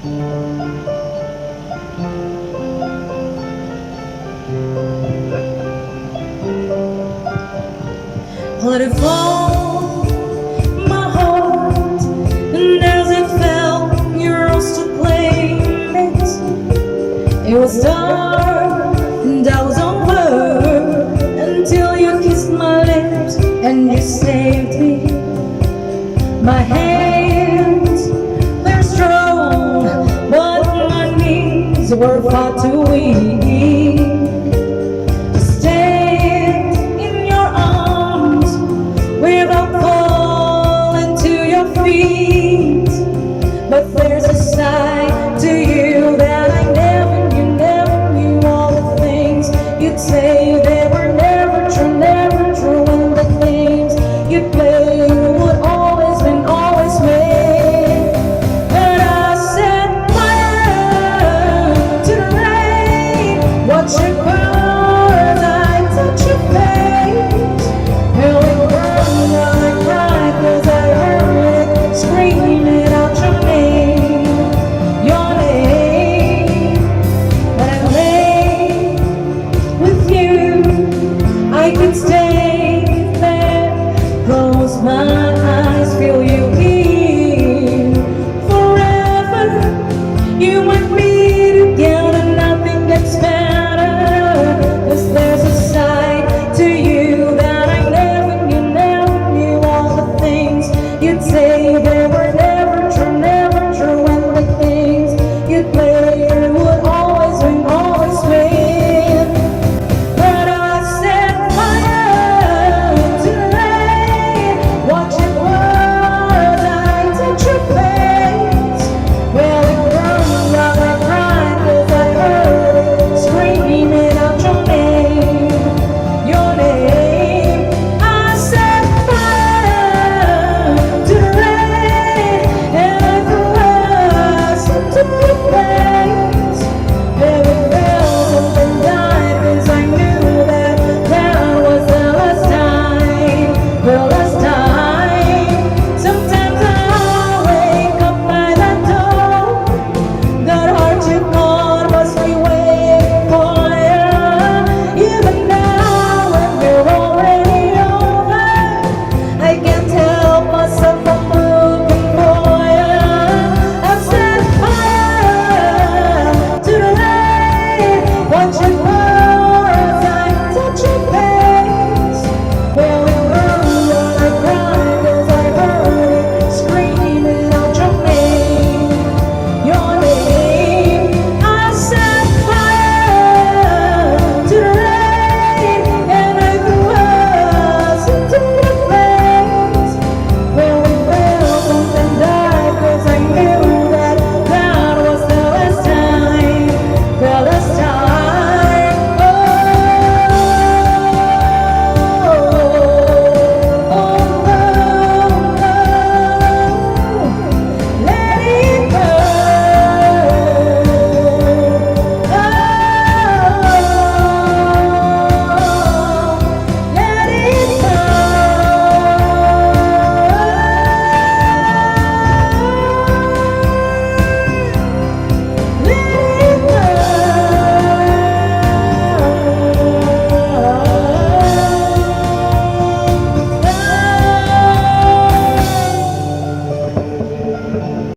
Let it fall, my heart, and as it fell, you rose to claim it. It was dark and I was over until you kissed my lips and you saved me. My hands, they're strong, but my knees were far too weak to stand in your arms without falling to your feet. But there's a side to you that I never knew, never knew. All the things you'd say, they were never true, never true. And the games you'd play would always win, always win. But I set fire to the rain, watch it burn, I touch your face. Hell, it burned, I cried 'cause I heard it screaming out your name, your name. When I lay with you, I could stay there, close my eyes, feel you here forever. You